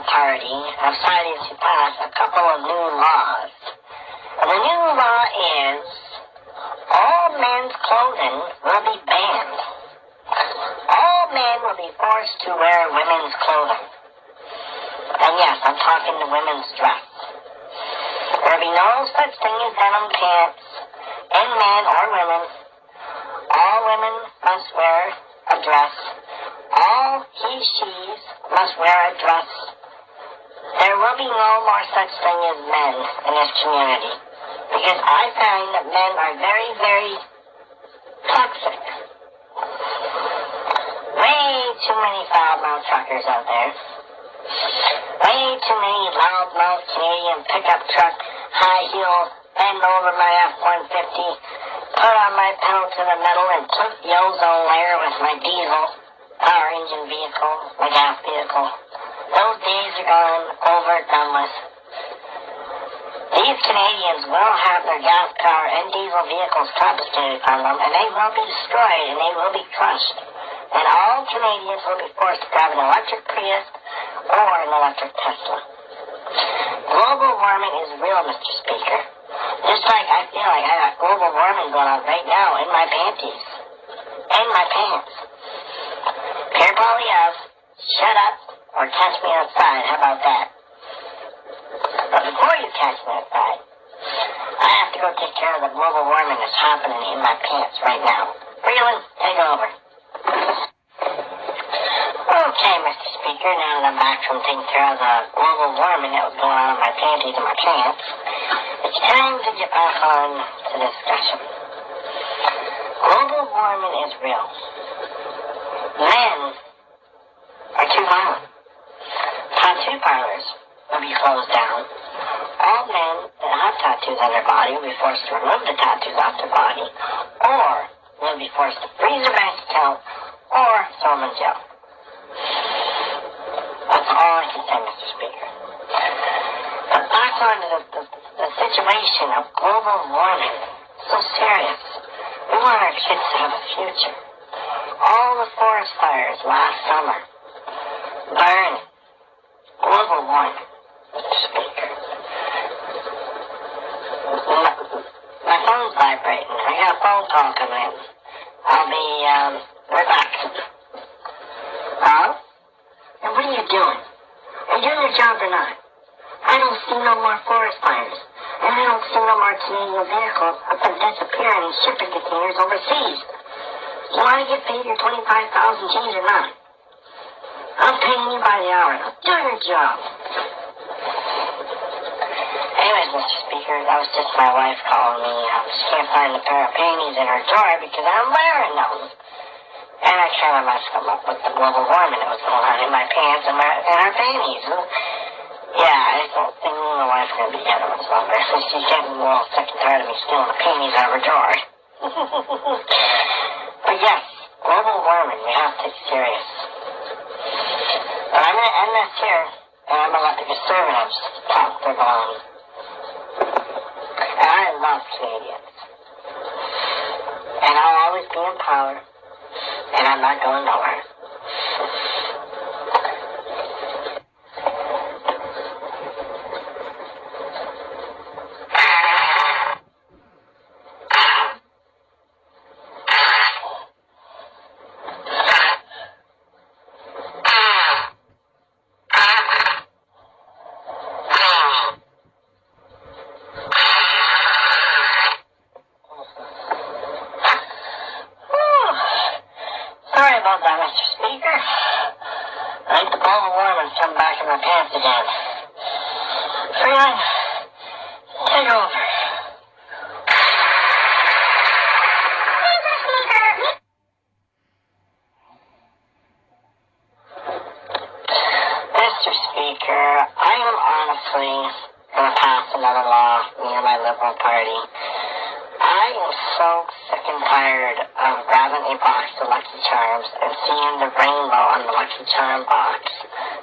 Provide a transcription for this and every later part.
Party decided to pass a couple of new laws. And the new law is all men's clothing will be banned. All men will be forced to wear women's clothing. And yes, I'm talking to women's dress. There will be no such thing as denim pants in men or women. All women must wear a dress. All he/she's must wear a dress. There will be no more such thing as men in this community. Because I find that men are very, very toxic. Way too many foul-mouthed truckers out there. Way too many loud-mouthed Canadian pickup truck, high heel, bend over my F-150, put on my pedal to the metal, and put the ozone layer with my diesel power engine vehicle, my gas vehicle. Those days are gone, over, done with. These Canadians will have their gas power and diesel vehicles confiscated from them, and they will be destroyed, and they will be crushed. And all Canadians will be forced to drive an electric Prius or an electric Tesla. Global warming is real, Mr. Speaker. Just like I feel like I got global warming going on right now in my panties. In my pants. Pierre Polyev, shut up or catch me outside. How about that? But before you catch me outside, I have to go take care of the global warming that's happening in my pants right now. Freeland, take over. Okay, Mr. Speaker, now that I'm back from taking care of the global warming that was going on in my panties and my pants, it's time to get back on to discussion. Global warming is real. Men are too violent. Tattoo parlors will be closed down. All men that have tattoos on their body will be forced to remove the tattoos off their body, or will be forced to freeze their bank account, or throw them in jail. That's all I can say, Mr. Speaker. But back on to the situation of global warming. So serious. We want our kids to have a future. All the forest fires last summer. Burn. Global warming, Mr. Speaker. My phone's vibrating. I got a phone call coming in. I'll be, right back. Hello? And what are you doing? Are you doing your job or not? I don't see no more forest fires. And I don't see no more Canadian vehicles up and disappearing in shipping containers overseas. You want to get paid your $25,000 G's or not? I'm paying you by the hour. Now do your job. Anyways, Mr. Speaker, that was just my wife calling me. She can't find a pair of panties in her drawer because I'm wearing them. And I kind of messed them up with the global warming that was going on in my pants and her panties. Yeah, I don't think me and my wife's going to be together much longer. She's getting a little sick and tired of me stealing the panties out of her drawer. But yes, global warming, we have to take it serious. But I'm going to end this here, and I'm going to let the conservatives talk their baloney. And I love Canadians. And I'll always be in power. And I'm not going nowhere. Sorry about that, Mr. Speaker. I think the global warming's come back in my pants again. Freeland, take over. Mr. Speaker, I am honestly going to pass another law near my Liberal Party. I am so sick and tired of grabbing a box of Lucky Charms and seeing the rainbow on the Lucky Charm box.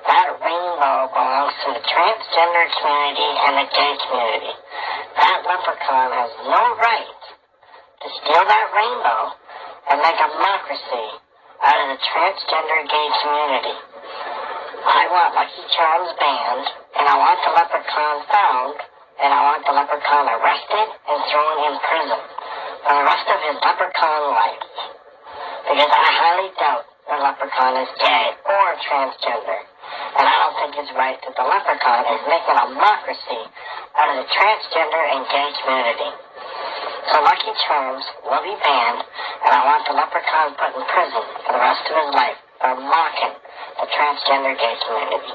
That rainbow belongs to the transgender community and the gay community. That leprechaun has no right to steal that rainbow and make a mockery out of the transgender gay community. I want Lucky Charms banned, and I want the leprechaun found, and I want the leprechaun arrested and thrown in prison for the rest of his leprechaun life. Because I highly doubt the leprechaun is gay or transgender. And I don't think it's right that the leprechaun is making a mockery out of the transgender and gay community. So Lucky Charms will be banned, and I want the leprechaun put in prison for the rest of his life for mocking the transgender gay community.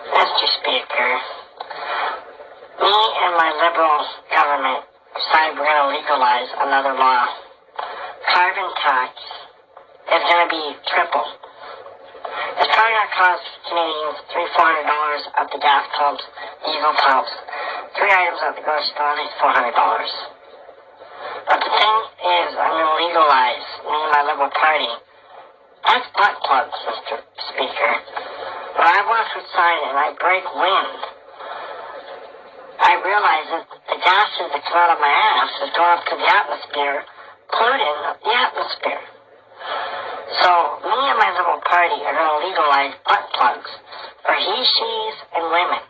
Mr. Speaker, me and my liberal government decided we're going to legalize another law. Carbon tax is going to be triple. It's probably going to cost Canadians $300-400 at the gas pumps, diesel pumps, 3 items at the grocery store, at least $400. But the thing is, I'm going to legalize, me and my Liberal Party, that's butt plugs, Mr. Speaker. When I walk outside and I break wind, I realize that the gases that come out of my ass is going up to the atmosphere, polluting the atmosphere. So, me and my Liberal Party are going to legalize butt plugs for he, she's, and women.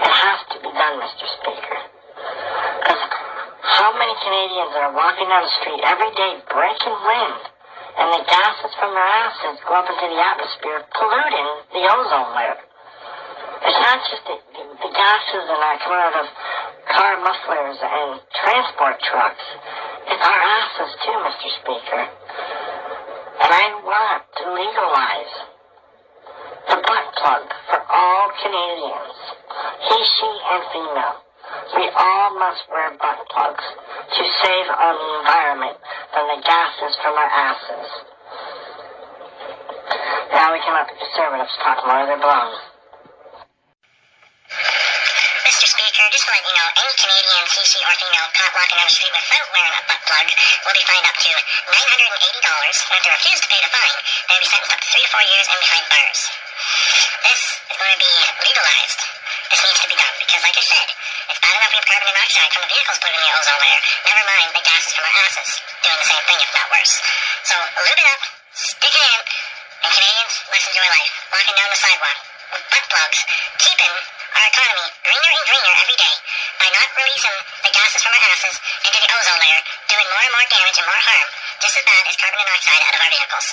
It has to be done, Mr. Speaker. Because how many Canadians are walking down the street every day breaking wind, and the gases from their asses go up into the atmosphere, polluting the ozone layer? It's not just the gases that are coming out of car mufflers and transport trucks. It's our asses too, Mr. Speaker. And I want to legalize the butt plug for all Canadians, he, she, and female. We all must wear butt plugs to save on the environment from the gases from our asses. Now we can let the Conservatives talk more of their blown. Mr. Speaker, just to let you know, any Canadian, he, she, or female caught walking down the street without wearing a butt plug will be fined up to $980, and if they refuse to pay the fine, they will be sentenced up to 3 to 4 years and behind bars. This is going to be legalized. This needs to be done, because like I said, it's bad enough we have carbon monoxide from the vehicles polluting the ozone layer, never mind the gases from our asses doing the same thing, if not worse. So, lube it up, stick it in, and Canadians, let's enjoy life, walking down the sidewalk with butt plugs, keeping our economy greener and greener every day by not releasing the gases from our asses into the ozone layer, doing more and more damage and more harm, just as bad as carbon monoxide out of our vehicles.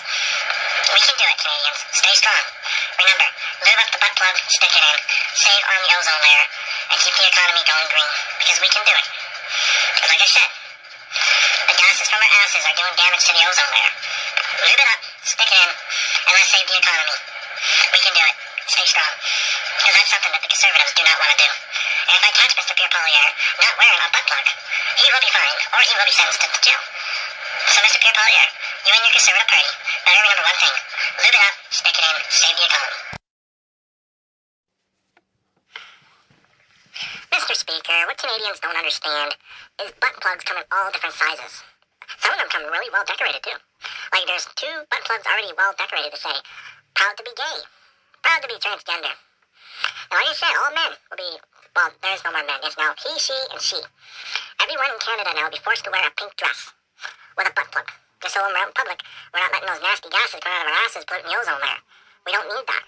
We can do it, Canadians. Stay strong. Remember, lube up the butt plug, stick it in, save on the ozone layer, and keep the economy going green, because we can do it. Because like I said, the gases from our asses are doing damage to the ozone layer. Lube it up, stick it in, and let's save the economy. We can do it. Stay strong. Because that's something that the Conservatives do not want to do. And if I catch Mr. Pierre Poilievre not wearing a butt plug, he will be fined, or he will be sentenced to jail. So Mr. Pierre Poilievre, you and your Conservative Party better remember one thing. Lube it up, stick it in, save the economy. Mr. Speaker, what Canadians don't understand is butt plugs come in all different sizes. Some of them come really well decorated too. Like there's 2 butt plugs already well decorated to say, proud to be gay, proud to be transgender. Now like I said, all men will be, well, there's no more men, it's now he, she, and she. Everyone in Canada now will be forced to wear a pink dress with a butt plug. Just so when we're out in public, we're not letting those nasty gases come out of our asses polluting the ozone layer. We don't need that.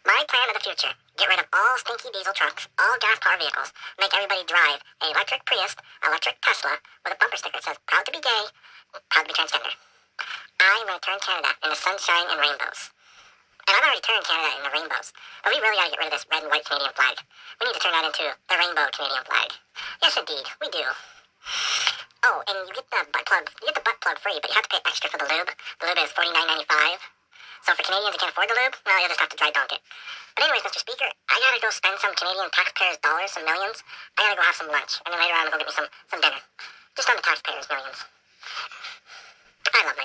My plan of the future, get rid of all stinky diesel trucks, all gas-powered vehicles, make everybody drive an electric Prius, electric Tesla, with a bumper sticker that says, proud to be gay, proud to be transgender. I'm going to turn Canada into sunshine and rainbows. And I've already turned Canada into rainbows. But we really got to get rid of this red and white Canadian flag. We need to turn that into the rainbow Canadian flag. Yes, indeed, we do. Oh, and you get the butt plug free, but you have to pay extra for the lube. The lube is $49.95. So for Canadians that can't afford the lube, well, you'll just have to dry donk it. But anyways, Mr. Speaker, I gotta go spend some Canadian taxpayers' dollars, some millions. I gotta go have some lunch, and then later on I'm gonna go get me some dinner. Just on the taxpayers' millions. I love my